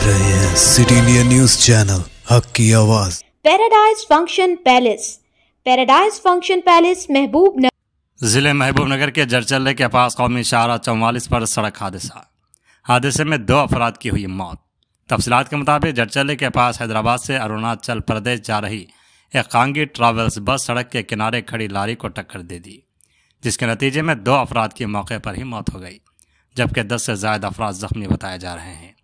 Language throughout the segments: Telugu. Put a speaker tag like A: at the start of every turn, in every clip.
A: रहे हैं सिटी इंडिया न्यूज चैनल हक की आवाज।
B: पैराडाइज फंक्शन पैलेस महबूब नगर।
C: जिले महबूबनगर के जरचल्ले के पास कौमी शाहरा 44 पर सड़क हादसे में 2 अफराद की हुई मौत। तफसीलात के मुताबिक जरचल्ले के पास हैदराबाद से अरुणाचल प्रदेश जा रही एक कांगी ट्रैवल्स बस सड़क के किनारे खड़ी लारी को टक्कर दे दी, जिसके नतीजे में 2 अफराद की मौके पर ही मौत हो गई, जबकि 10 से ज़्यादा अफराद जख्मी बताए जा रहे हैं।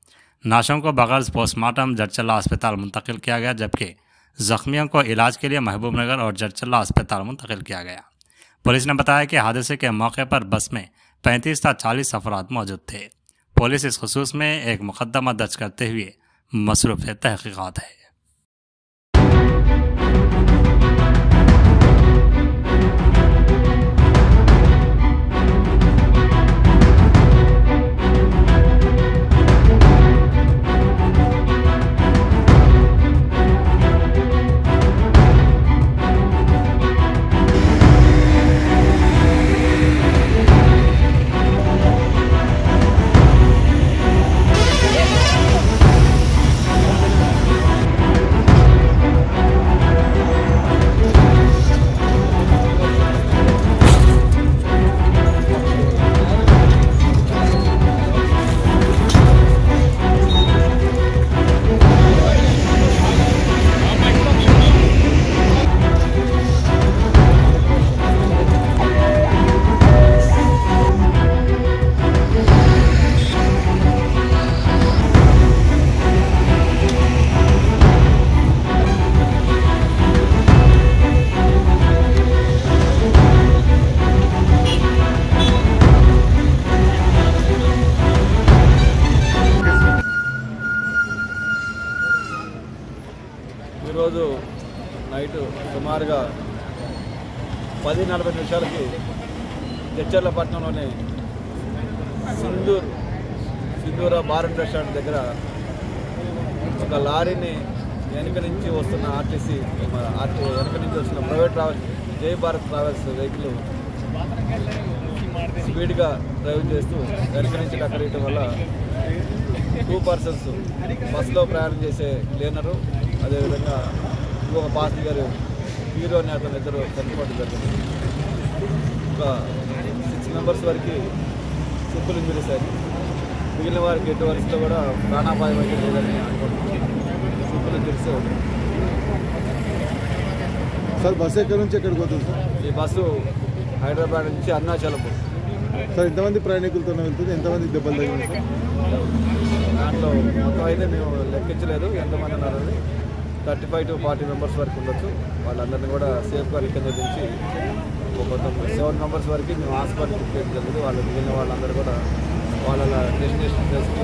C: नाशों को बगैर पोस्टमार्टम जरचल्ला अस्पताल मुंतकिल किया गया, जबकि जख्मियों को इलाज के लिए महबूबनगर और जरचल्ला अस्पताल मुंतकिल किया गया। पुलिस ने बताया कि हादसे के मौके पर बस में 35 से 40 अफराद मौजूद थे। पुलिस इस खुसूस में एक मुकदमा दर्ज करते हुए मसरूफ़ तहक़ीक़ात है।
D: ఈరోజు నైట్ సుమారుగా 10:40 నిమిషాలకి జడ్చర్ల పట్టణంలోని సింధూర బార్ అండ్ రెస్టారెంట్ దగ్గర ఒక లారీని వెనక నుంచి వస్తున్న ఆర్టీసీ వెనక నుంచి వస్తున్న ప్రైవేట్ ట్రావెల్స్ జై భారత్ ట్రావెల్స్ వెహికల్ స్పీడ్గా డ్రైవ్ చేస్తూ వెనక నుంచి టక్కరేయటం వల్ల 2 పర్సన్స్ బస్సులో ప్రయాణం చేసే క్లీనరు, అదేవిధంగా ఇంకొక పాసింజర్ హీరో అనే అతను ఇద్దరు చనిపోవడం జరిగింది. ఒక 6 మెంబర్స్ వరకు సింపుల్ ఇంజరీస్ అయ్యి, మిగిలిన వారికి ఎటు వరుసలో కూడా ప్రాణాపాయం అయితే లేదని అనుకుంటున్నాం. Simple injuries.
E: సార్ బస్సు ఎక్కడి నుంచి ఎక్కడికి పోతుంది సార్?
D: ఈ బస్సు హైదరాబాద్ నుంచి అరుణాచలం.
E: సార్ ఎంతమంది ప్రయాణికులతో వెళ్తుంది, ఎంతమంది దెబ్బలు తగిలింది సార్?
D: దాంట్లో మొత్తం అయితే మేము లెక్కించలేదు ఎంతమంది ఉన్నారని. 35 to 40 మెంబర్స్ వరకు ఉండొచ్చు. వాళ్ళందరినీ కూడా సేఫ్గా కింద దించి మొత్తం 7 మెంబర్స్ వరకు మేము హాస్పిటల్కి చేయడం జరిగింది. వాళ్ళు మిగిలిన వాళ్ళందరూ కూడా వాళ్ళ డెస్టినేషన్ ప్లేస్కి